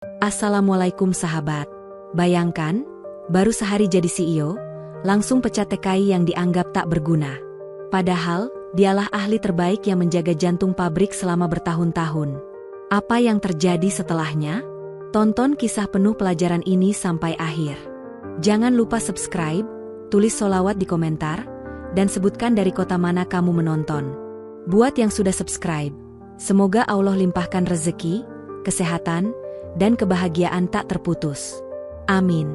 Assalamualaikum sahabat. Bayangkan, baru sehari jadi CEO, langsung pecat TKI yang dianggap tak berguna. Padahal, dialah ahli terbaik yang menjaga jantung pabrik selama bertahun-tahun. Apa yang terjadi setelahnya? Tonton kisah penuh pelajaran ini sampai akhir. Jangan lupa subscribe, tulis sholawat di komentar, dan sebutkan dari kota mana kamu menonton. Buat yang sudah subscribe, semoga Allah limpahkan rezeki, kesehatan, dan kebahagiaan tak terputus. Amin.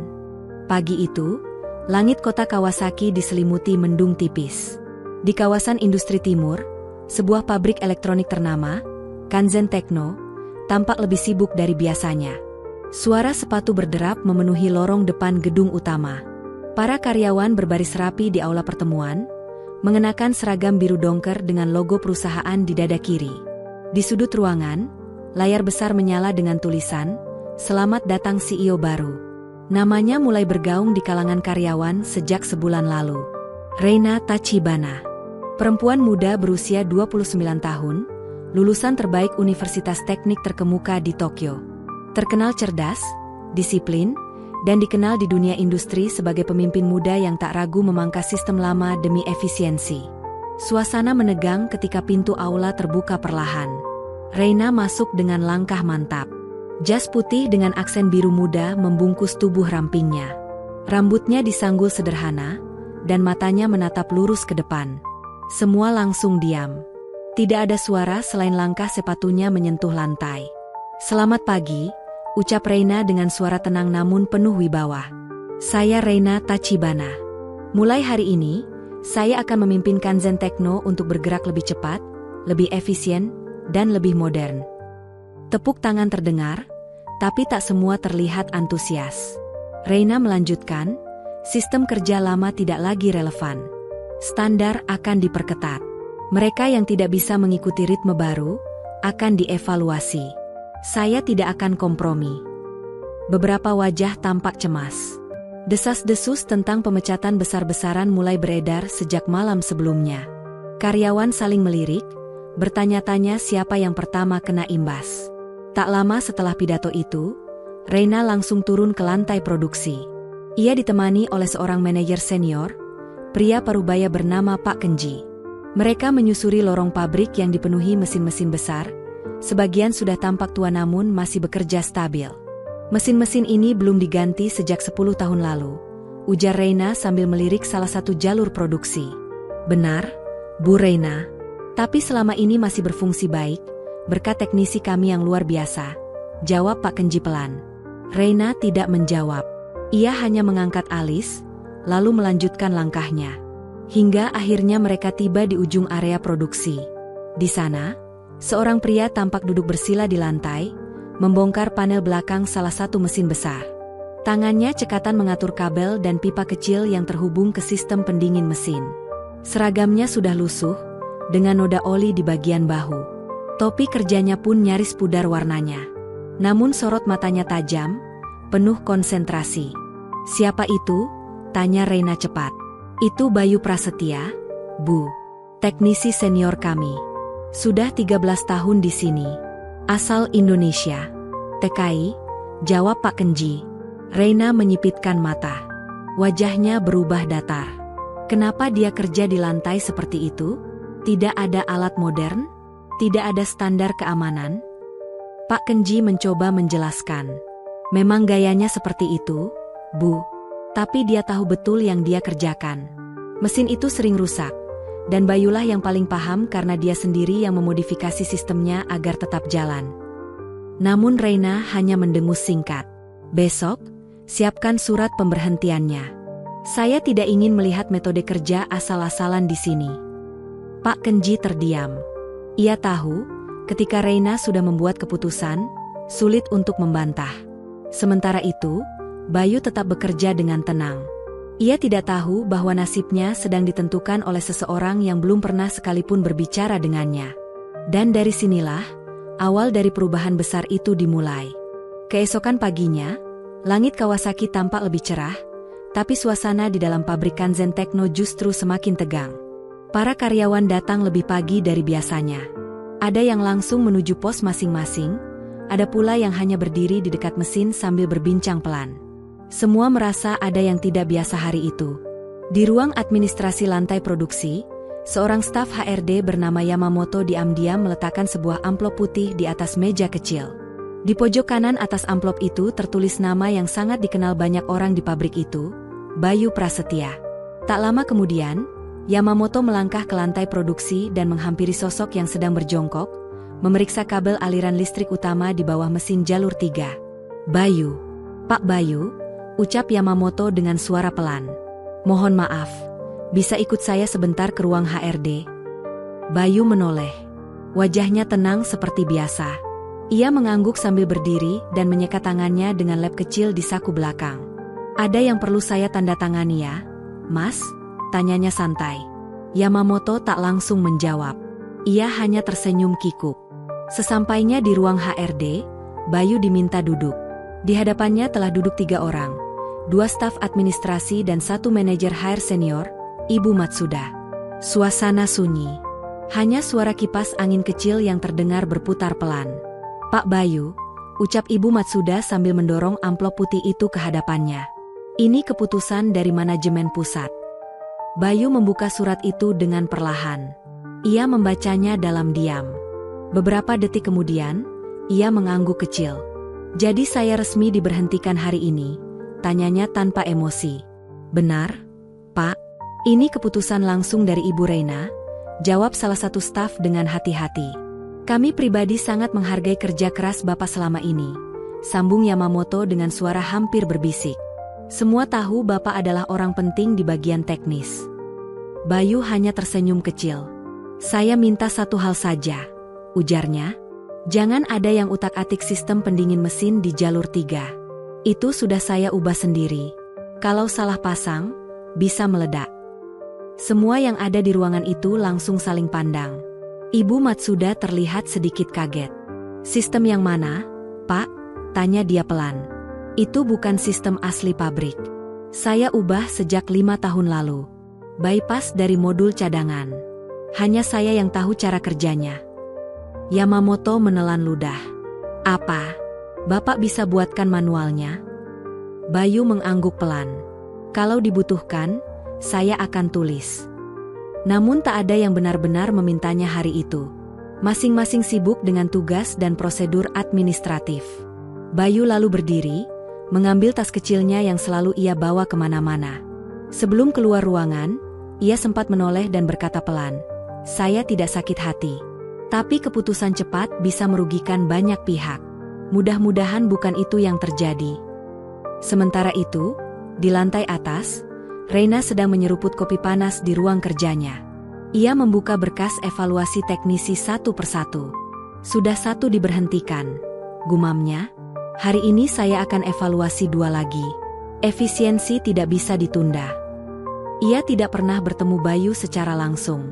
Pagi itu, langit kota Kawasaki diselimuti mendung tipis. Di kawasan industri timur, sebuah pabrik elektronik ternama, Kanzen Tekno, tampak lebih sibuk dari biasanya. Suara sepatu berderap memenuhi lorong depan gedung utama. Para karyawan berbaris rapi di aula pertemuan, mengenakan seragam biru dongker dengan logo perusahaan di dada kiri. Di sudut ruangan, layar besar menyala dengan tulisan, "Selamat datang CEO baru." Namanya mulai bergaung di kalangan karyawan sejak sebulan lalu. Reina Tachibana. Perempuan muda berusia 29 tahun, lulusan terbaik Universitas Teknik terkemuka di Tokyo. Terkenal cerdas, disiplin, dan dikenal di dunia industri sebagai pemimpin muda yang tak ragu memangkas sistem lama demi efisiensi. Suasana menegang ketika pintu aula terbuka perlahan. Reina masuk dengan langkah mantap. Jas putih dengan aksen biru muda membungkus tubuh rampingnya. Rambutnya disanggul sederhana, dan matanya menatap lurus ke depan. Semua langsung diam. Tidak ada suara selain langkah sepatunya menyentuh lantai. "Selamat pagi," ucap Reina dengan suara tenang namun penuh wibawa. "Saya Reina Tachibana. Mulai hari ini, saya akan memimpin Kanzen Tekno untuk bergerak lebih cepat, lebih efisien, dan lebih modern." Tepuk tangan terdengar, tapi tak semua terlihat antusias. Reina melanjutkan, "Sistem kerja lama tidak lagi relevan. Standar akan diperketat. Mereka yang tidak bisa mengikuti ritme baru, akan dievaluasi. Saya tidak akan kompromi." Beberapa wajah tampak cemas. Desas-desus tentang pemecatan besar-besaran mulai beredar sejak malam sebelumnya. Karyawan saling melirik, bertanya-tanya siapa yang pertama kena imbas. Tak lama setelah pidato itu, Reina langsung turun ke lantai produksi. Ia ditemani oleh seorang manajer senior, pria parubaya bernama Pak Kenji. Mereka menyusuri lorong pabrik yang dipenuhi mesin-mesin besar, sebagian sudah tampak tua namun masih bekerja stabil. "Mesin-mesin ini belum diganti sejak 10 tahun lalu," ujar Reina sambil melirik salah satu jalur produksi. "Benar, Bu Reina. Tapi selama ini masih berfungsi baik, berkat teknisi kami yang luar biasa," jawab Pak Kenji pelan. Reina tidak menjawab. Ia hanya mengangkat alis, lalu melanjutkan langkahnya. Hingga akhirnya mereka tiba di ujung area produksi. Di sana, seorang pria tampak duduk bersila di lantai, membongkar panel belakang salah satu mesin besar. Tangannya cekatan mengatur kabel dan pipa kecil yang terhubung ke sistem pendingin mesin. Seragamnya sudah lusuh, dengan noda oli di bagian bahu. Topi kerjanya pun nyaris pudar warnanya. Namun sorot matanya tajam, penuh konsentrasi. "Siapa itu?" tanya Reina cepat. "Itu Bayu Prasetya, Bu. Teknisi senior kami. Sudah 13 tahun di sini. Asal Indonesia." "TKI," jawab Pak Kenji. Reina menyipitkan mata. Wajahnya berubah datar. Kenapa dia kerja di lantai seperti itu? Tidak ada alat modern? Tidak ada standar keamanan? Pak Kenji mencoba menjelaskan. "Memang gayanya seperti itu, Bu. Tapi dia tahu betul yang dia kerjakan. Mesin itu sering rusak, dan Bayulah yang paling paham karena dia sendiri yang memodifikasi sistemnya agar tetap jalan." Namun Reina hanya mendengus singkat. "Besok, siapkan surat pemberhentiannya. Saya tidak ingin melihat metode kerja asal-asalan di sini." Pak Kenji terdiam. Ia tahu, ketika Reina sudah membuat keputusan, sulit untuk membantah. Sementara itu, Bayu tetap bekerja dengan tenang. Ia tidak tahu bahwa nasibnya sedang ditentukan oleh seseorang yang belum pernah sekalipun berbicara dengannya. Dan dari sinilah, awal dari perubahan besar itu dimulai. Keesokan paginya, langit Kawasaki tampak lebih cerah, tapi suasana di dalam pabrik Kanzen Tekno justru semakin tegang. Para karyawan datang lebih pagi dari biasanya. Ada yang langsung menuju pos masing-masing, Ada pula yang hanya berdiri di dekat mesin sambil berbincang pelan. Semua merasa ada yang tidak biasa hari itu. Di ruang administrasi lantai produksi, seorang staf HRD bernama Yamamoto diam-diam meletakkan sebuah amplop putih di atas meja kecil. Di pojok kanan atas amplop itu tertulis nama yang sangat dikenal banyak orang di pabrik itu, Bayu Prasetya. Tak lama kemudian, Yamamoto melangkah ke lantai produksi dan menghampiri sosok yang sedang berjongkok, memeriksa kabel aliran listrik utama di bawah mesin jalur 3. Bayu. Pak Bayu, ucap Yamamoto dengan suara pelan. Mohon maaf, bisa ikut saya sebentar ke ruang HRD? Bayu menoleh. Wajahnya tenang seperti biasa. Ia mengangguk sambil berdiri dan menyekat tangannya dengan lap kecil di saku belakang. Ada yang perlu saya tanda tangani ya, Mas? Tanyanya santai. Yamamoto tak langsung menjawab. Ia hanya tersenyum kikuk. Sesampainya di ruang HRD, Bayu diminta duduk. Di hadapannya telah duduk 3 orang. 2 staf administrasi dan 1 manajer HR senior, Ibu Matsuda. Suasana sunyi. Hanya suara kipas angin kecil yang terdengar berputar pelan. Pak Bayu, ucap Ibu Matsuda sambil mendorong amplop putih itu ke hadapannya. Ini keputusan dari manajemen pusat. Bayu membuka surat itu dengan perlahan. Ia membacanya dalam diam. Beberapa detik kemudian, ia mengangguk kecil. Jadi saya resmi diberhentikan hari ini, tanyanya tanpa emosi. Benar, Pak? Ini keputusan langsung dari Ibu Reina, jawab salah satu staf dengan hati-hati. Kami pribadi sangat menghargai kerja keras Bapak selama ini, sambung Yamamoto dengan suara hampir berbisik. Semua tahu Bapak adalah orang penting di bagian teknis. Bayu hanya tersenyum kecil. Saya minta satu hal saja, ujarnya. Jangan ada yang utak-atik sistem pendingin mesin di jalur 3. Itu sudah saya ubah sendiri. Kalau salah pasang, bisa meledak. Semua yang ada di ruangan itu langsung saling pandang. Ibu Matsuda terlihat sedikit kaget. Sistem yang mana, Pak? Tanya dia pelan. Itu bukan sistem asli pabrik. Saya ubah sejak 5 tahun lalu. Bypass dari modul cadangan. Hanya saya yang tahu cara kerjanya. Yamamoto menelan ludah. Apa? Bapak bisa buatkan manualnya? Bayu mengangguk pelan. Kalau dibutuhkan, saya akan tulis. Namun tak ada yang benar-benar memintanya hari itu. Masing-masing sibuk dengan tugas dan prosedur administratif. Bayu lalu berdiri, mengambil tas kecilnya yang selalu ia bawa kemana-mana. Sebelum keluar ruangan, ia sempat menoleh dan berkata pelan, "Saya tidak sakit hati. Tapi keputusan cepat bisa merugikan banyak pihak. Mudah-mudahan bukan itu yang terjadi." Sementara itu, di lantai atas, Reina sedang menyeruput kopi panas di ruang kerjanya. Ia membuka berkas evaluasi teknisi satu persatu. Sudah 1 diberhentikan, gumamnya. Hari ini saya akan evaluasi 2 lagi. Efisiensi tidak bisa ditunda. Ia tidak pernah bertemu Bayu secara langsung.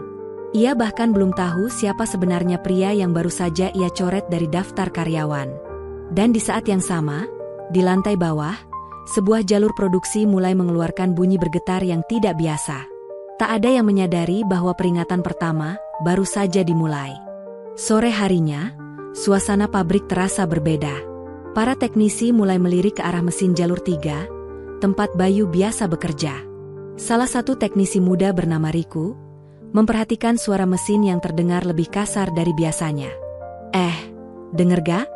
Ia bahkan belum tahu siapa sebenarnya pria yang baru saja ia coret dari daftar karyawan. Dan di saat yang sama, di lantai bawah, sebuah jalur produksi mulai mengeluarkan bunyi bergetar yang tidak biasa. Tak ada yang menyadari bahwa peringatan pertama baru saja dimulai. Sore harinya, suasana pabrik terasa berbeda. Para teknisi mulai melirik ke arah mesin jalur 3, tempat Bayu biasa bekerja. Salah satu teknisi muda bernama Riku, memperhatikan suara mesin yang terdengar lebih kasar dari biasanya. Denger gak?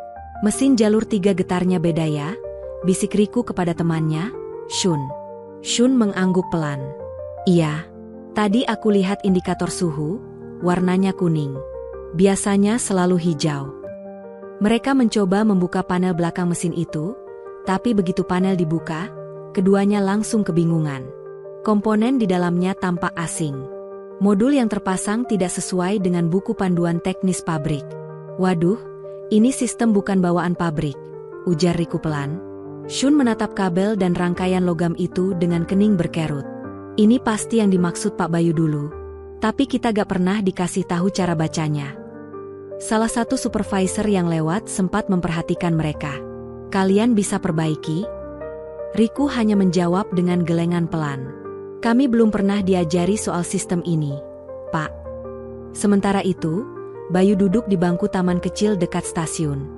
Mesin jalur 3 getarnya beda ya? Bisik Riku kepada temannya, Shun. Shun mengangguk pelan. Iya, tadi aku lihat indikator suhu, warnanya kuning. Biasanya selalu hijau. Mereka mencoba membuka panel belakang mesin itu, tapi begitu panel dibuka, keduanya langsung kebingungan. Komponen di dalamnya tampak asing. Modul yang terpasang tidak sesuai dengan buku panduan teknis pabrik. Waduh, ini sistem bukan bawaan pabrik, ujar Riku pelan. Shun menatap kabel dan rangkaian logam itu dengan kening berkerut. Ini pasti yang dimaksud Pak Bayu dulu. Tapi kita gak pernah dikasih tahu cara bacanya. Salah satu supervisor yang lewat sempat memperhatikan mereka. Kalian bisa perbaiki? Riku hanya menjawab dengan gelengan pelan. Kami belum pernah diajari soal sistem ini, Pak. Sementara itu, Bayu duduk di bangku taman kecil dekat stasiun.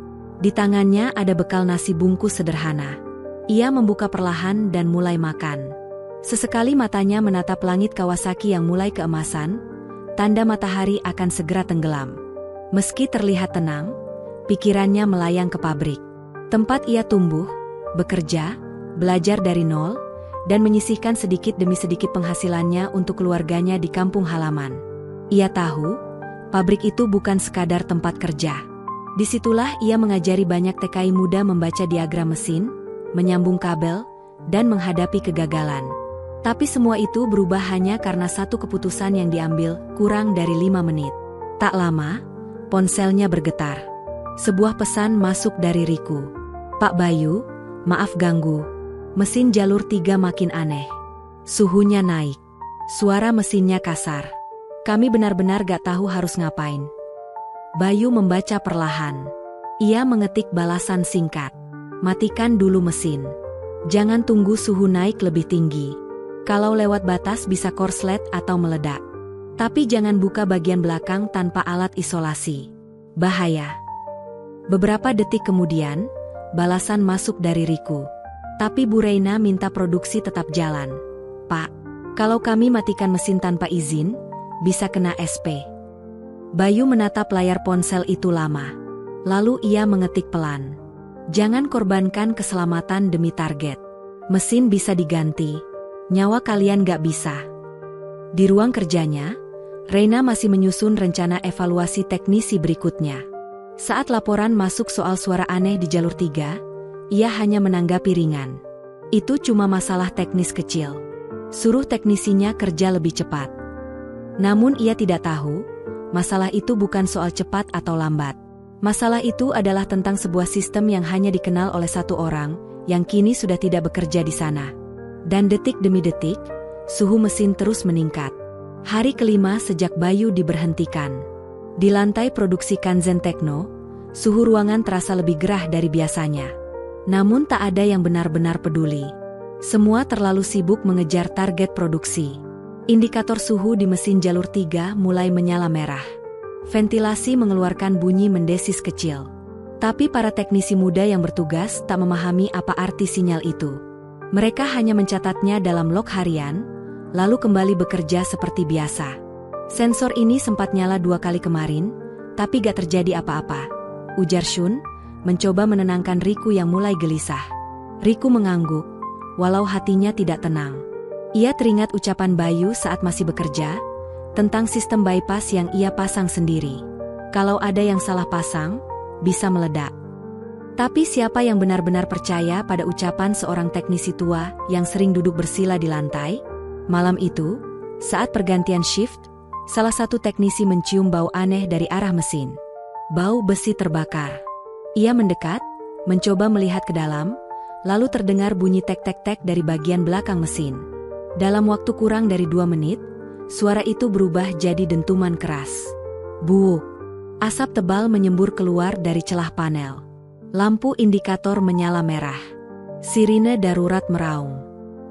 Di tangannya ada bekal nasi bungkus sederhana. Ia membuka perlahan dan mulai makan. Sesekali matanya menatap langit Kawasaki yang mulai keemasan, tanda matahari akan segera tenggelam. Meski terlihat tenang, pikirannya melayang ke pabrik. Tempat ia tumbuh, bekerja, belajar dari nol, dan menyisihkan sedikit demi sedikit penghasilannya untuk keluarganya di kampung halaman. Ia tahu, pabrik itu bukan sekadar tempat kerja. Disitulah ia mengajari banyak TKI muda membaca diagram mesin, menyambung kabel, dan menghadapi kegagalan. Tapi semua itu berubah hanya karena satu keputusan yang diambil kurang dari 5 menit. Tak lama, ponselnya bergetar. Sebuah pesan masuk dari Riku. "Pak Bayu, maaf ganggu. Mesin jalur 3 makin aneh. Suhunya naik. Suara mesinnya kasar. Kami benar-benar gak tahu harus ngapain." Bayu membaca perlahan. Ia mengetik balasan singkat. "Matikan dulu mesin. Jangan tunggu suhu naik lebih tinggi. Kalau lewat batas bisa korslet atau meledak. Tapi jangan buka bagian belakang tanpa alat isolasi. Bahaya." Beberapa detik kemudian, balasan masuk dari Riku. "Tapi Bu Reina minta produksi tetap jalan. Pak, kalau kami matikan mesin tanpa izin, bisa kena SP." Bayu menatap layar ponsel itu lama. Lalu ia mengetik pelan. "Jangan korbankan keselamatan demi target. Mesin bisa diganti. Nyawa kalian gak bisa." Di ruang kerjanya, Reina masih menyusun rencana evaluasi teknisi berikutnya. Saat laporan masuk soal suara aneh di jalur 3, ia hanya menanggapi ringan. "Itu cuma masalah teknis kecil. Suruh teknisinya kerja lebih cepat." Namun ia tidak tahu, masalah itu bukan soal cepat atau lambat. Masalah itu adalah tentang sebuah sistem yang hanya dikenal oleh satu orang, yang kini sudah tidak bekerja di sana. Dan detik demi detik, suhu mesin terus meningkat. Hari kelima sejak Bayu diberhentikan. Di lantai produksi Kanzen Tekno, suhu ruangan terasa lebih gerah dari biasanya. Namun tak ada yang benar-benar peduli. Semua terlalu sibuk mengejar target produksi. Indikator suhu di mesin jalur 3 mulai menyala merah. Ventilasi mengeluarkan bunyi mendesis kecil. Tapi para teknisi muda yang bertugas tak memahami apa arti sinyal itu. Mereka hanya mencatatnya dalam log harian, lalu kembali bekerja seperti biasa. "Sensor ini sempat nyala 2 kali kemarin, tapi gak terjadi apa-apa," ujar Shun, mencoba menenangkan Riku yang mulai gelisah. Riku mengangguk, walau hatinya tidak tenang. Ia teringat ucapan Bayu saat masih bekerja, tentang sistem bypass yang ia pasang sendiri. Kalau ada yang salah pasang, bisa meledak. Tapi siapa yang benar-benar percaya pada ucapan seorang teknisi tua yang sering duduk bersila di lantai? Malam itu, saat pergantian shift, salah satu teknisi mencium bau aneh dari arah mesin. Bau besi terbakar. Ia mendekat, mencoba melihat ke dalam, lalu terdengar bunyi tek-tek-tek dari bagian belakang mesin. Dalam waktu kurang dari 2 menit, suara itu berubah jadi dentuman keras. Buuk. Asap tebal menyembur keluar dari celah panel. Lampu indikator menyala merah. Sirine darurat meraung.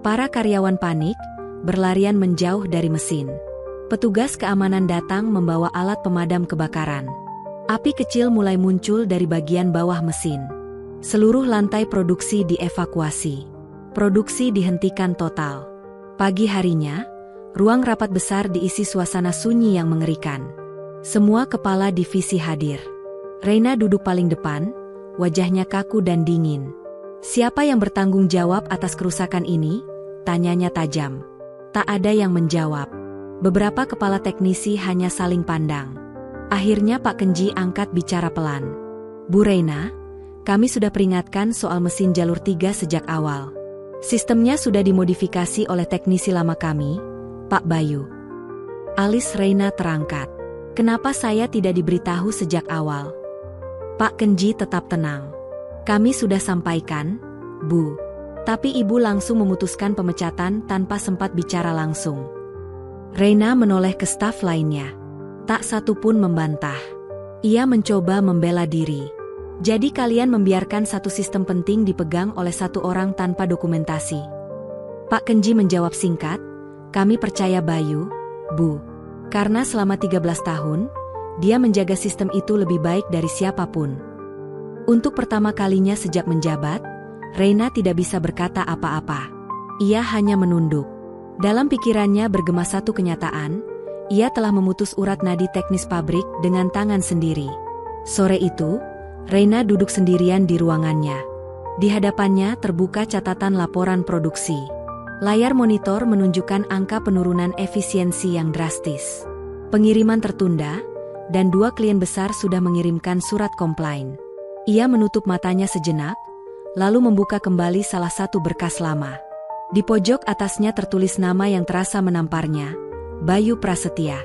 Para karyawan panik, berlarian menjauh dari mesin. Petugas keamanan datang membawa alat pemadam kebakaran. Api kecil mulai muncul dari bagian bawah mesin. Seluruh lantai produksi dievakuasi. Produksi dihentikan total. Pagi harinya, ruang rapat besar diisi suasana sunyi yang mengerikan. Semua kepala divisi hadir. Reina duduk paling depan, wajahnya kaku dan dingin. "Siapa yang bertanggung jawab atas kerusakan ini?" tanyanya tajam. Tak ada yang menjawab. Beberapa kepala teknisi hanya saling pandang. Akhirnya Pak Kenji angkat bicara pelan. "Bu Reina, kami sudah peringatkan soal mesin jalur 3 sejak awal. Sistemnya sudah dimodifikasi oleh teknisi lama kami, Pak Bayu." Alis Reina terangkat. "Kenapa saya tidak diberitahu sejak awal?" Pak Kenji tetap tenang. "Kami sudah sampaikan, Bu. Tapi Ibu langsung memutuskan pemecatan tanpa sempat bicara langsung." Reina menoleh ke staf lainnya. Tak satu pun membantah. Ia mencoba membela diri. "Jadi kalian membiarkan satu sistem penting dipegang oleh satu orang tanpa dokumentasi?" Pak Kenji menjawab singkat, "Kami percaya Bayu, Bu. Karena selama 13 tahun, dia menjaga sistem itu lebih baik dari siapapun." Untuk pertama kalinya sejak menjabat, Reina tidak bisa berkata apa-apa. Ia hanya menunduk. Dalam pikirannya bergema satu kenyataan, ia telah memutus urat nadi teknis pabrik dengan tangan sendiri. Sore itu, Reina duduk sendirian di ruangannya. Di hadapannya terbuka catatan laporan produksi. Layar monitor menunjukkan angka penurunan efisiensi yang drastis. Pengiriman tertunda, dan 2 klien besar sudah mengirimkan surat komplain. Ia menutup matanya sejenak, lalu membuka kembali salah satu berkas lama. Di pojok atasnya tertulis nama yang terasa menamparnya, Bayu Prasetya.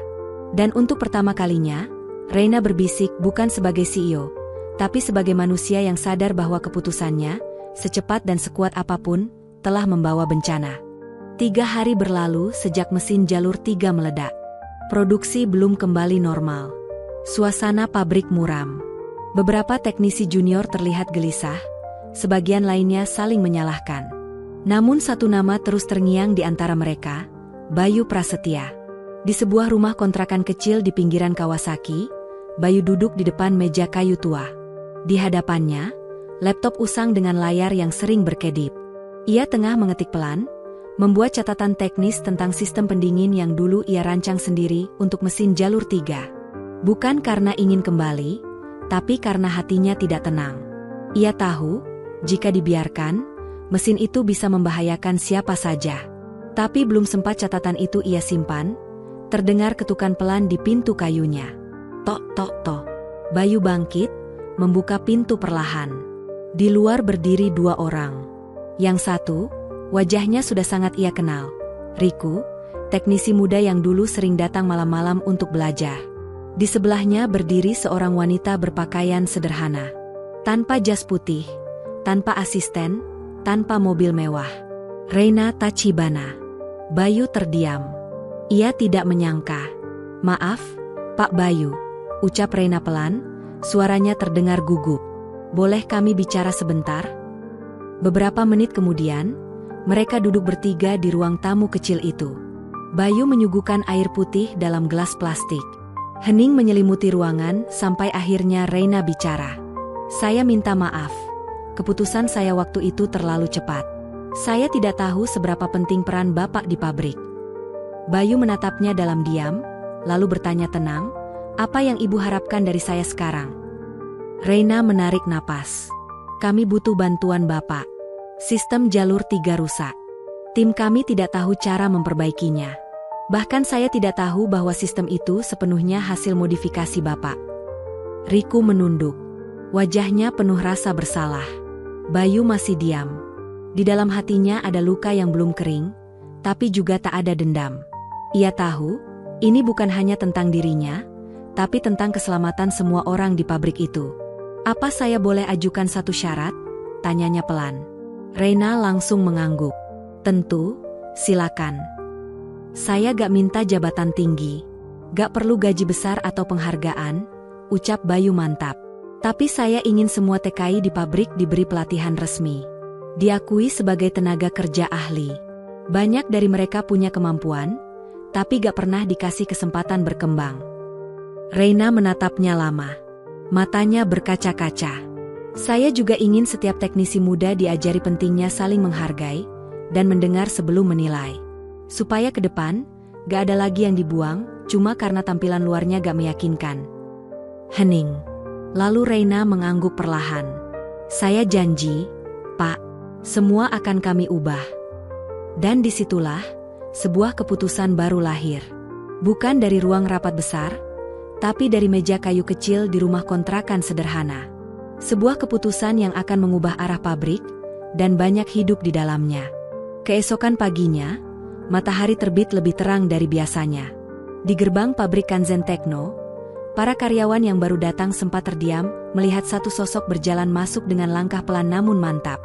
Dan untuk pertama kalinya, Reina berbisik bukan sebagai CEO, tapi sebagai manusia yang sadar bahwa keputusannya, secepat dan sekuat apapun, telah membawa bencana. 3 hari berlalu sejak mesin jalur 3 meledak. Produksi belum kembali normal. Suasana pabrik muram. Beberapa teknisi junior terlihat gelisah, sebagian lainnya saling menyalahkan. Namun satu nama terus terngiang di antara mereka, Bayu Prasetya. Di sebuah rumah kontrakan kecil di pinggiran Kawasaki, Bayu duduk di depan meja kayu tua. Di hadapannya, laptop usang dengan layar yang sering berkedip. Ia tengah mengetik pelan, membuat catatan teknis tentang sistem pendingin yang dulu ia rancang sendiri untuk mesin jalur 3. Bukan karena ingin kembali, tapi karena hatinya tidak tenang. Ia tahu, jika dibiarkan, mesin itu bisa membahayakan siapa saja. Tapi belum sempat catatan itu ia simpan, terdengar ketukan pelan di pintu kayunya. Tok tok tok. Bayu bangkit, membuka pintu perlahan. Di luar berdiri 2 orang. Yang satu, wajahnya sudah sangat ia kenal. Riku, teknisi muda yang dulu sering datang malam-malam untuk belajar. Di sebelahnya berdiri seorang wanita berpakaian sederhana. Tanpa jas putih, tanpa asisten, tanpa mobil mewah. Reina Tachibana. Bayu terdiam. Ia tidak menyangka. "Maaf, Pak Bayu," ucap Reina pelan, suaranya terdengar gugup. "Boleh kami bicara sebentar?" Beberapa menit kemudian, mereka duduk bertiga di ruang tamu kecil itu. Bayu menyuguhkan air putih dalam gelas plastik. Hening menyelimuti ruangan sampai akhirnya Reina bicara. "Saya minta maaf. Keputusan saya waktu itu terlalu cepat. Saya tidak tahu seberapa penting peran Bapak di pabrik." Bayu menatapnya dalam diam, lalu bertanya tenang, "Apa yang Ibu harapkan dari saya sekarang?" Reina menarik napas. "Kami butuh bantuan Bapak. Sistem jalur 3 rusak. Tim kami tidak tahu cara memperbaikinya. Bahkan saya tidak tahu bahwa sistem itu sepenuhnya hasil modifikasi Bapak." Riku menunduk. Wajahnya penuh rasa bersalah. Bayu masih diam. Di dalam hatinya ada luka yang belum kering, tapi juga tak ada dendam. Ia tahu, ini bukan hanya tentang dirinya, tapi tentang keselamatan semua orang di pabrik itu. "Apa saya boleh ajukan satu syarat?" tanyanya pelan. Reina langsung mengangguk. "Tentu, silakan. Saya gak minta jabatan tinggi, gak perlu gaji besar atau penghargaan," ucap Bayu mantap. "Tapi saya ingin semua TKI di pabrik diberi pelatihan resmi. Diakui sebagai tenaga kerja ahli. Banyak dari mereka punya kemampuan, tapi gak pernah dikasih kesempatan berkembang." Reina menatapnya lama. Matanya berkaca-kaca. "Saya juga ingin setiap teknisi muda diajari pentingnya saling menghargai dan mendengar sebelum menilai. Supaya ke depan, gak ada lagi yang dibuang cuma karena tampilan luarnya gak meyakinkan." Hening. Lalu Reina mengangguk perlahan. "Saya janji, Pak, semua akan kami ubah." Dan disitulah, sebuah keputusan baru lahir. Bukan dari ruang rapat besar, tapi dari meja kayu kecil di rumah kontrakan sederhana. Sebuah keputusan yang akan mengubah arah pabrik, dan banyak hidup di dalamnya. Keesokan paginya, matahari terbit lebih terang dari biasanya. Di gerbang pabrik Kanzen Tekno, para karyawan yang baru datang sempat terdiam melihat satu sosok berjalan masuk dengan langkah pelan namun mantap.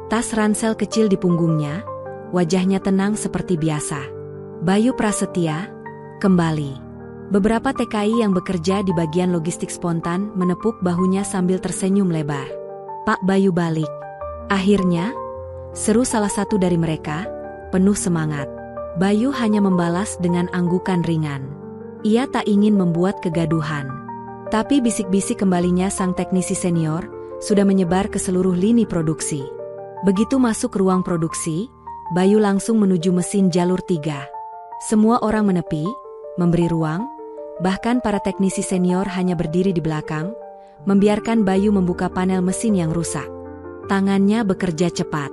Tas ransel kecil di punggungnya, wajahnya tenang seperti biasa. Bayu Prasetya, kembali. Beberapa TKI yang bekerja di bagian logistik spontan menepuk bahunya sambil tersenyum lebar. "Pak Bayu balik." Akhirnya, seru salah satu dari mereka, penuh semangat. Bayu hanya membalas dengan anggukan ringan. Ia tak ingin membuat kegaduhan. Tapi bisik-bisik kembalinya sang teknisi senior, sudah menyebar ke seluruh lini produksi. Begitu masuk ke ruang produksi, Bayu langsung menuju mesin jalur 3. Semua orang menepi, memberi ruang, bahkan para teknisi senior hanya berdiri di belakang, membiarkan Bayu membuka panel mesin yang rusak. Tangannya bekerja cepat.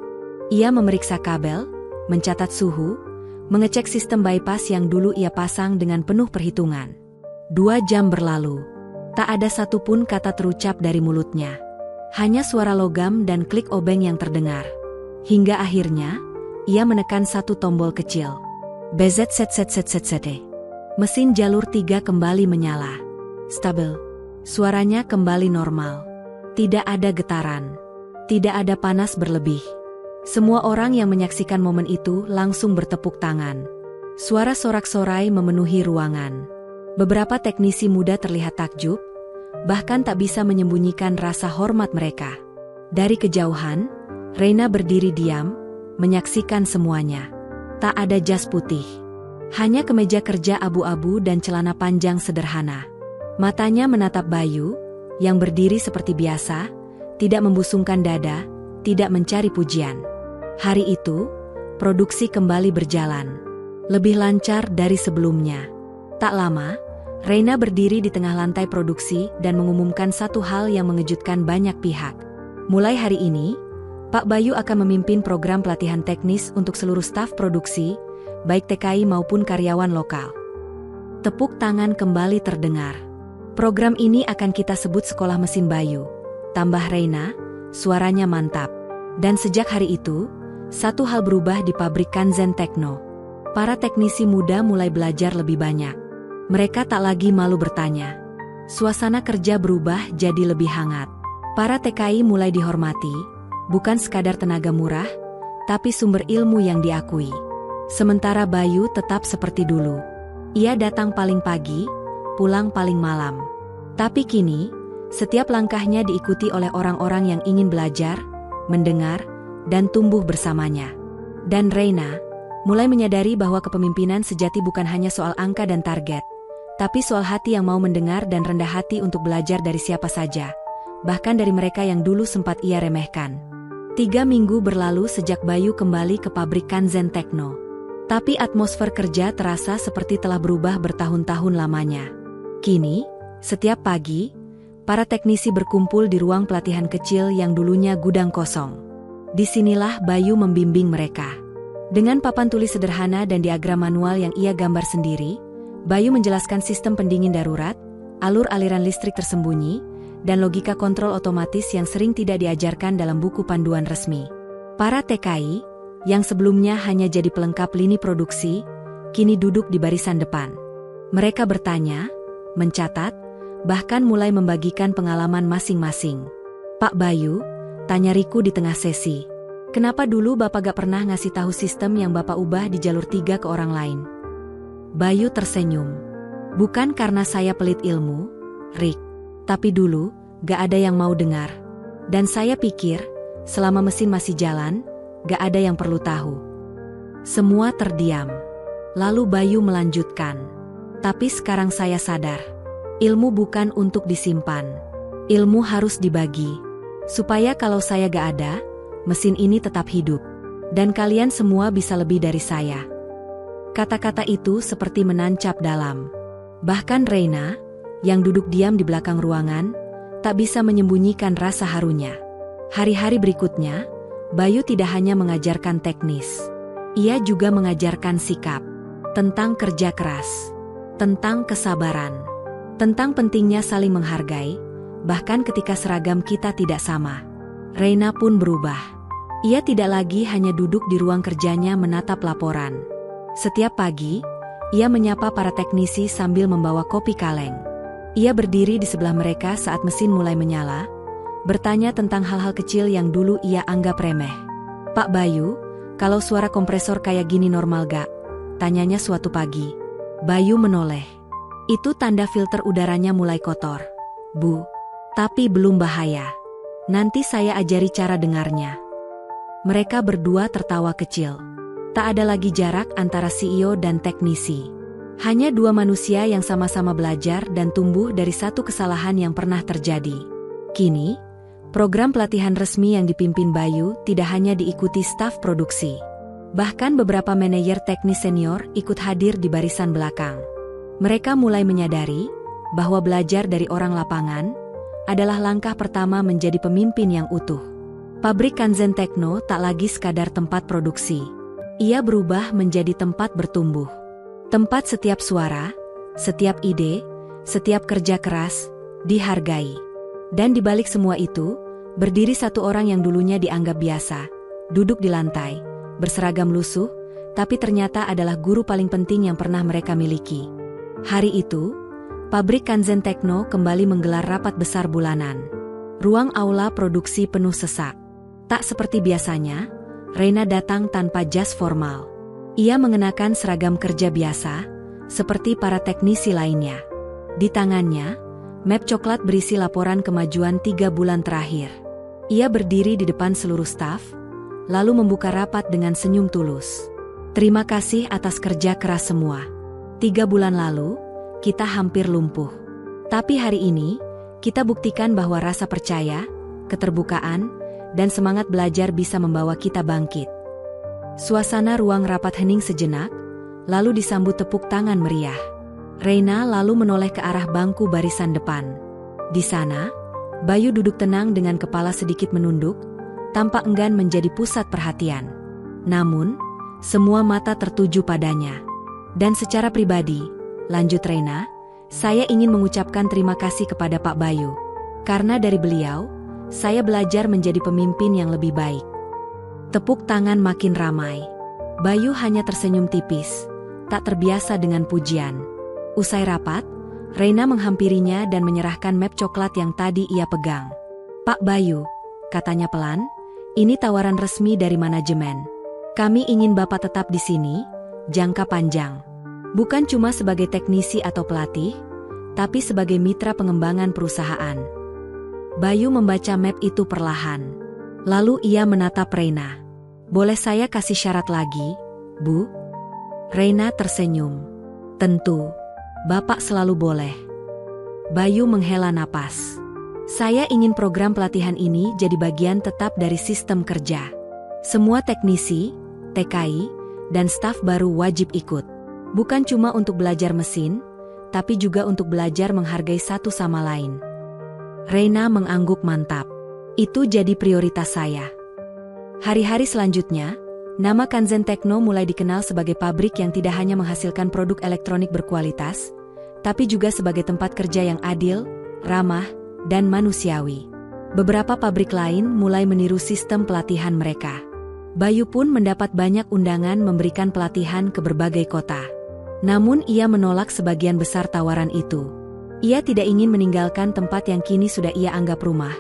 Ia memeriksa kabel, mencatat suhu, mengecek sistem bypass yang dulu ia pasang dengan penuh perhitungan. 2 jam berlalu. Tak ada satupun kata terucap dari mulutnya. Hanya suara logam dan klik obeng yang terdengar. Hingga akhirnya, ia menekan satu tombol kecil. BZZZZZZD. Mesin jalur 3 kembali menyala. Stabil. Suaranya kembali normal. Tidak ada getaran. Tidak ada panas berlebih. Semua orang yang menyaksikan momen itu langsung bertepuk tangan. Suara sorak-sorai memenuhi ruangan. Beberapa teknisi muda terlihat takjub, bahkan tak bisa menyembunyikan rasa hormat mereka. Dari kejauhan, Reina berdiri diam, menyaksikan semuanya. Tak ada jas putih. Hanya kemeja kerja abu-abu dan celana panjang sederhana. Matanya menatap Bayu, yang berdiri seperti biasa, tidak membusungkan dada, tidak mencari pujian. Hari itu, produksi kembali berjalan. Lebih lancar dari sebelumnya. Tak lama, Reina berdiri di tengah lantai produksi dan mengumumkan satu hal yang mengejutkan banyak pihak. Mulai hari ini, Pak Bayu akan memimpin program pelatihan teknis untuk seluruh staf produksi, baik TKI maupun karyawan lokal. Tepuk tangan kembali terdengar. Program ini akan kita sebut Sekolah Mesin Bayu. Tambah Reina, suaranya mantap. Dan sejak hari itu, satu hal berubah di pabrik Kanzen Tekno. Para teknisi muda mulai belajar lebih banyak. Mereka tak lagi malu bertanya. Suasana kerja berubah jadi lebih hangat. Para TKI mulai dihormati, bukan sekadar tenaga murah, tapi sumber ilmu yang diakui. Sementara Bayu tetap seperti dulu. Ia datang paling pagi, pulang paling malam. Tapi kini, setiap langkahnya diikuti oleh orang-orang yang ingin belajar, mendengar, dan tumbuh bersamanya. Dan Reina mulai menyadari bahwa kepemimpinan sejati bukan hanya soal angka dan target, tapi soal hati yang mau mendengar dan rendah hati untuk belajar dari siapa saja, bahkan dari mereka yang dulu sempat ia remehkan. 3 minggu berlalu sejak Bayu kembali ke pabrik Kanzen Tekno. Tapi atmosfer kerja terasa seperti telah berubah bertahun-tahun lamanya. Kini, setiap pagi, para teknisi berkumpul di ruang pelatihan kecil yang dulunya gudang kosong. Disinilah Bayu membimbing mereka. Dengan papan tulis sederhana dan diagram manual yang ia gambar sendiri, Bayu menjelaskan sistem pendingin darurat, alur aliran listrik tersembunyi, dan logika kontrol otomatis yang sering tidak diajarkan dalam buku panduan resmi. Para TKI, yang sebelumnya hanya jadi pelengkap lini produksi, kini duduk di barisan depan. Mereka bertanya, mencatat, bahkan mulai membagikan pengalaman masing-masing. Pak Bayu, tanya Riku di tengah sesi. Kenapa dulu Bapak gak pernah ngasih tahu sistem yang Bapak ubah di jalur 3 ke orang lain? Bayu tersenyum. Bukan karena saya pelit ilmu, Rik. Tapi dulu, gak ada yang mau dengar. Dan saya pikir, selama mesin masih jalan, gak ada yang perlu tahu. Semua terdiam. Lalu Bayu melanjutkan. Tapi sekarang saya sadar. Ilmu bukan untuk disimpan. Ilmu harus dibagi. Supaya kalau saya gak ada, mesin ini tetap hidup. Dan kalian semua bisa lebih dari saya. Kata-kata itu seperti menancap dalam. Bahkan Reina, yang duduk diam di belakang ruangan, tak bisa menyembunyikan rasa harunya. Hari-hari berikutnya, Bayu tidak hanya mengajarkan teknis. Ia juga mengajarkan sikap. Tentang kerja keras. Tentang kesabaran. Tentang pentingnya saling menghargai, bahkan ketika seragam kita tidak sama. Reina pun berubah. Ia tidak lagi hanya duduk di ruang kerjanya menatap laporan. Setiap pagi, ia menyapa para teknisi sambil membawa kopi kaleng. Ia berdiri di sebelah mereka saat mesin mulai menyala, bertanya tentang hal-hal kecil yang dulu ia anggap remeh. Pak Bayu, kalau suara kompresor kayak gini normal gak? Tanyanya suatu pagi. Bayu menoleh. Itu tanda filter udaranya mulai kotor. Bu. Tapi belum bahaya. Nanti saya ajari cara dengarnya. Mereka berdua tertawa kecil. Tak ada lagi jarak antara CEO dan teknisi. Hanya dua manusia yang sama-sama belajar dan tumbuh dari satu kesalahan yang pernah terjadi. Kini, Program pelatihan resmi yang dipimpin Bayu tidak hanya diikuti staf produksi. Bahkan beberapa manajer teknis senior ikut hadir di barisan belakang. Mereka mulai menyadari bahwa belajar dari orang lapangan adalah langkah pertama menjadi pemimpin yang utuh. Pabrik Kanzen Tekno tak lagi sekadar tempat produksi. Ia berubah menjadi tempat bertumbuh. Tempat setiap suara, setiap ide, setiap kerja keras dihargai. Dan di balik semua itu, berdiri satu orang yang dulunya dianggap biasa, duduk di lantai, berseragam lusuh, tapi ternyata adalah guru paling penting yang pernah mereka miliki. Hari itu, pabrik Kanzen Tekno kembali menggelar rapat besar bulanan. Ruang aula produksi penuh sesak. Tak seperti biasanya, Reina datang tanpa jas formal. Ia mengenakan seragam kerja biasa, seperti para teknisi lainnya. Di tangannya, map coklat berisi laporan kemajuan 3 bulan terakhir. Ia berdiri di depan seluruh staf, lalu membuka rapat dengan senyum tulus. Terima kasih atas kerja keras semua. 3 bulan lalu, kita hampir lumpuh. Tapi hari ini, kita buktikan bahwa rasa percaya, keterbukaan, dan semangat belajar bisa membawa kita bangkit. Suasana ruang rapat hening sejenak, lalu disambut tepuk tangan meriah. Reina lalu menoleh ke arah bangku barisan depan. Di sana, Bayu duduk tenang dengan kepala sedikit menunduk, tampak enggan menjadi pusat perhatian. Namun, semua mata tertuju padanya. Dan secara pribadi, lanjut Reina, saya ingin mengucapkan terima kasih kepada Pak Bayu. Karena dari beliau, saya belajar menjadi pemimpin yang lebih baik. Tepuk tangan makin ramai. Bayu hanya tersenyum tipis, tak terbiasa dengan pujian. Usai rapat, Reina menghampirinya dan menyerahkan map coklat yang tadi ia pegang. Pak Bayu, katanya pelan, ini tawaran resmi dari manajemen. Kami ingin Bapak tetap di sini, jangka panjang. Bukan cuma sebagai teknisi atau pelatih, tapi sebagai mitra pengembangan perusahaan. Bayu membaca map itu perlahan. Lalu ia menatap Reina. Boleh saya kasih syarat lagi, Bu? Reina tersenyum. Tentu, Bapak selalu boleh. Bayu menghela napas. Saya ingin program pelatihan ini jadi bagian tetap dari sistem kerja. Semua teknisi, TKI, dan staf baru wajib ikut. Bukan cuma untuk belajar mesin, tapi juga untuk belajar menghargai satu sama lain. Reina mengangguk mantap. Itu jadi prioritas saya. Hari-hari selanjutnya, nama Kanzen Tekno mulai dikenal sebagai pabrik yang tidak hanya menghasilkan produk elektronik berkualitas, tapi juga sebagai tempat kerja yang adil, ramah, dan manusiawi. Beberapa pabrik lain mulai meniru sistem pelatihan mereka. Bayu pun mendapat banyak undangan memberikan pelatihan ke berbagai kota. Namun ia menolak sebagian besar tawaran itu. Ia tidak ingin meninggalkan tempat yang kini sudah ia anggap rumah.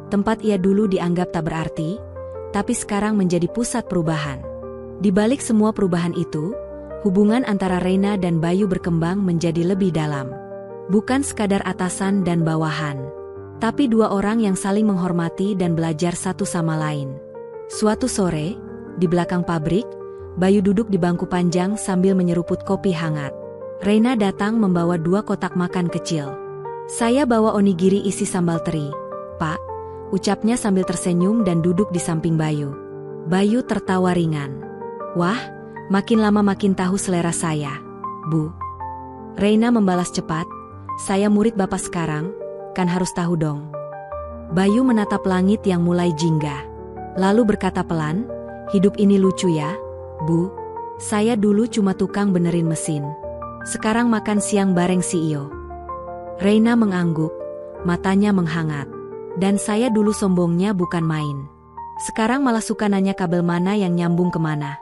Tempat ia dulu dianggap tak berarti, tapi sekarang menjadi pusat perubahan. Di balik semua perubahan itu, hubungan antara Reina dan Bayu berkembang menjadi lebih dalam. Bukan sekadar atasan dan bawahan, tapi dua orang yang saling menghormati dan belajar satu sama lain. Suatu sore, di belakang pabrik, Bayu duduk di bangku panjang sambil menyeruput kopi hangat. Reina datang membawa 2 kotak makan kecil. Saya bawa onigiri isi sambal teri, Pak, ucapnya sambil tersenyum dan duduk di samping Bayu. Bayu tertawa ringan. Wah, makin lama makin tahu selera saya, Bu. Reina membalas cepat, saya murid Bapak sekarang, kan harus tahu dong. Bayu menatap langit yang mulai jingga. Lalu berkata pelan, hidup ini lucu ya, Bu. Saya dulu cuma tukang benerin mesin. Sekarang makan siang bareng CEO. Reina mengangguk, matanya menghangat. Dan saya dulu sombongnya bukan main. Sekarang malah suka nanya kabel mana yang nyambung kemana.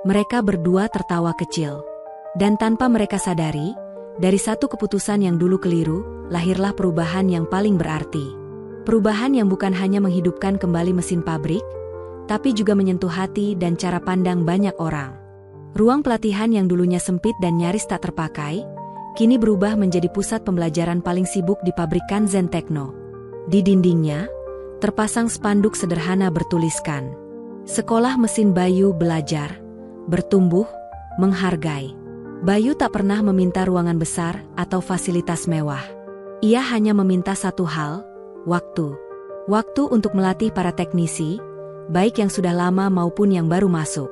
Mereka berdua tertawa kecil. Dan tanpa mereka sadari, dari satu keputusan yang dulu keliru, lahirlah perubahan yang paling berarti. Perubahan yang bukan hanya menghidupkan kembali mesin pabrik, tapi juga menyentuh hati dan cara pandang banyak orang. Ruang pelatihan yang dulunya sempit dan nyaris tak terpakai, kini berubah menjadi pusat pembelajaran paling sibuk di pabrik Kanzen Tekno. Di dindingnya, terpasang spanduk sederhana bertuliskan, Sekolah Mesin Bayu Belajar, Bertumbuh, Menghargai. Bayu tak pernah meminta ruangan besar atau fasilitas mewah. Ia hanya meminta satu hal, waktu. Waktu untuk melatih para teknisi, baik yang sudah lama maupun yang baru masuk.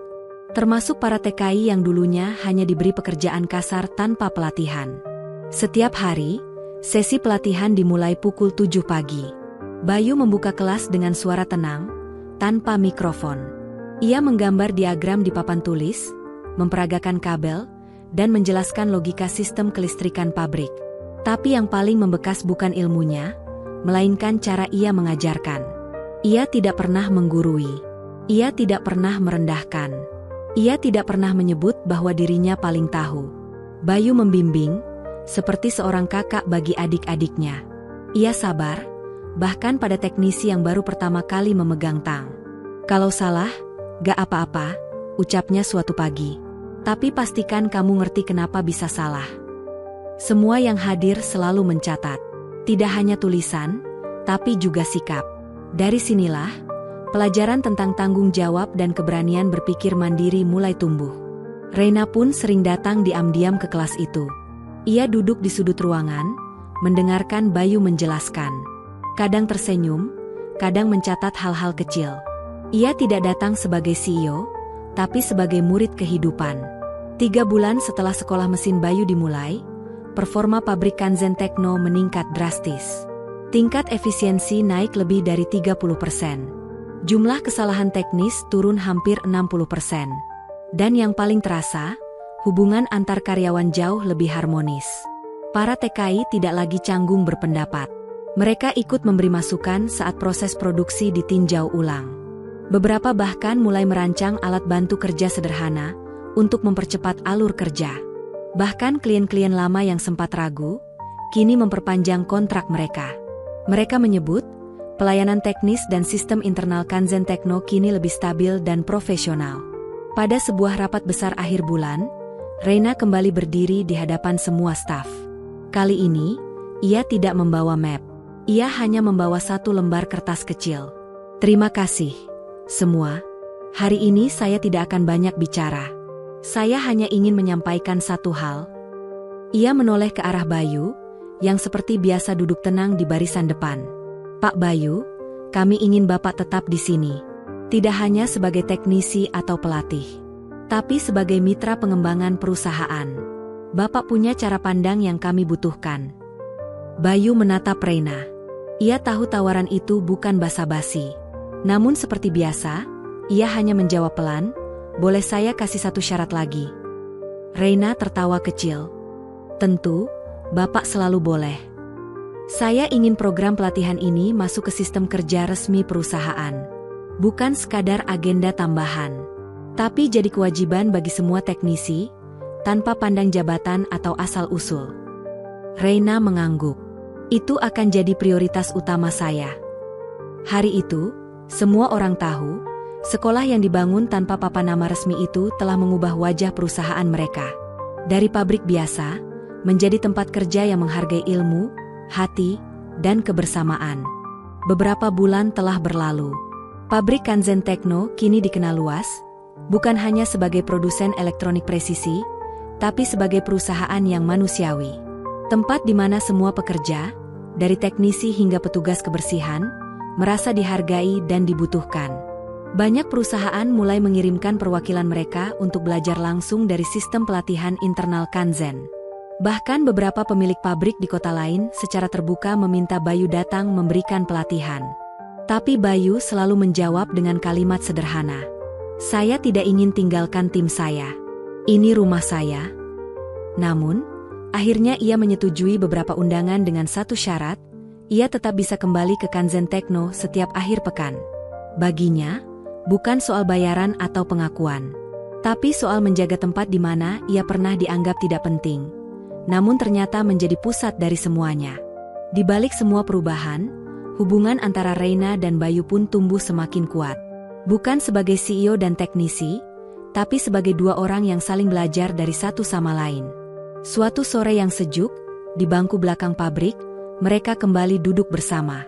Termasuk para TKI yang dulunya hanya diberi pekerjaan kasar tanpa pelatihan. Setiap hari, sesi pelatihan dimulai pukul 7 pagi. Bayu membuka kelas dengan suara tenang, tanpa mikrofon. Ia menggambar diagram di papan tulis, memperagakan kabel, dan menjelaskan logika sistem kelistrikan pabrik. Tapi yang paling membekas bukan ilmunya, melainkan cara ia mengajarkan. Ia tidak pernah menggurui. Ia tidak pernah merendahkan. Ia tidak pernah menyebut bahwa dirinya paling tahu. Bayu membimbing, seperti seorang kakak bagi adik-adiknya. Ia sabar, bahkan pada teknisi yang baru pertama kali memegang tang. Kalau salah, gak apa-apa, ucapnya suatu pagi. Tapi pastikan kamu ngerti kenapa bisa salah. Semua yang hadir selalu mencatat. Tidak hanya tulisan, tapi juga sikap. Dari sinilah, pelajaran tentang tanggung jawab dan keberanian berpikir mandiri mulai tumbuh. Reina pun sering datang diam-diam ke kelas itu. Ia duduk di sudut ruangan, mendengarkan Bayu menjelaskan. Kadang tersenyum, kadang mencatat hal-hal kecil. Ia tidak datang sebagai CEO, tapi sebagai murid kehidupan. 3 bulan setelah sekolah mesin Bayu dimulai, performa pabrik Kanzen Tekno meningkat drastis. Tingkat efisiensi naik lebih dari 30%. Jumlah kesalahan teknis turun hampir 60%. Dan yang paling terasa, hubungan antar karyawan jauh lebih harmonis. Para TKI tidak lagi canggung berpendapat. Mereka ikut memberi masukan saat proses produksi ditinjau ulang. Beberapa bahkan mulai merancang alat bantu kerja sederhana untuk mempercepat alur kerja. Bahkan klien-klien lama yang sempat ragu, kini memperpanjang kontrak mereka. Mereka menyebut, pelayanan teknis dan sistem internal Kanzen Tekno kini lebih stabil dan profesional. Pada sebuah rapat besar akhir bulan, Reina kembali berdiri di hadapan semua staf. Kali ini, ia tidak membawa map. Ia hanya membawa 1 lembar kertas kecil. Terima kasih, semua. Hari ini saya tidak akan banyak bicara. Saya hanya ingin menyampaikan satu hal. Ia menoleh ke arah Bayu, yang seperti biasa duduk tenang di barisan depan. Pak Bayu, kami ingin Bapak tetap di sini. Tidak hanya sebagai teknisi atau pelatih, tapi sebagai mitra pengembangan perusahaan. Bapak punya cara pandang yang kami butuhkan. Bayu menatap Reina. Ia tahu tawaran itu bukan basa-basi. Namun seperti biasa, ia hanya menjawab pelan, boleh saya kasih 1 syarat lagi? Reina tertawa kecil. Tentu, Bapak selalu boleh. Saya ingin program pelatihan ini masuk ke sistem kerja resmi perusahaan. Bukan sekadar agenda tambahan, tapi jadi kewajiban bagi semua teknisi, tanpa pandang jabatan atau asal-usul. Reina mengangguk. Itu akan jadi prioritas utama saya. Hari itu, semua orang tahu, sekolah yang dibangun tanpa papan nama resmi itu telah mengubah wajah perusahaan mereka. Dari pabrik biasa, menjadi tempat kerja yang menghargai ilmu, hati, dan kebersamaan. Beberapa bulan telah berlalu. Pabrik Kanzen Tekno kini dikenal luas, bukan hanya sebagai produsen elektronik presisi, tapi sebagai perusahaan yang manusiawi. Tempat di mana semua pekerja, dari teknisi hingga petugas kebersihan, merasa dihargai dan dibutuhkan. Banyak perusahaan mulai mengirimkan perwakilan mereka untuk belajar langsung dari sistem pelatihan internal Kanzen. Bahkan beberapa pemilik pabrik di kota lain secara terbuka meminta Bayu datang memberikan pelatihan. Tapi Bayu selalu menjawab dengan kalimat sederhana. Saya tidak ingin tinggalkan tim saya. Ini rumah saya. Namun, akhirnya ia menyetujui beberapa undangan dengan 1 syarat, ia tetap bisa kembali ke Kanzen Tekno setiap akhir pekan. Baginya, bukan soal bayaran atau pengakuan, tapi soal menjaga tempat di mana ia pernah dianggap tidak penting, namun ternyata menjadi pusat dari semuanya. Di balik semua perubahan, hubungan antara Reina dan Bayu pun tumbuh semakin kuat. Bukan sebagai CEO dan teknisi, tapi sebagai 2 orang yang saling belajar dari satu sama lain. Suatu sore yang sejuk, di bangku belakang pabrik, mereka kembali duduk bersama.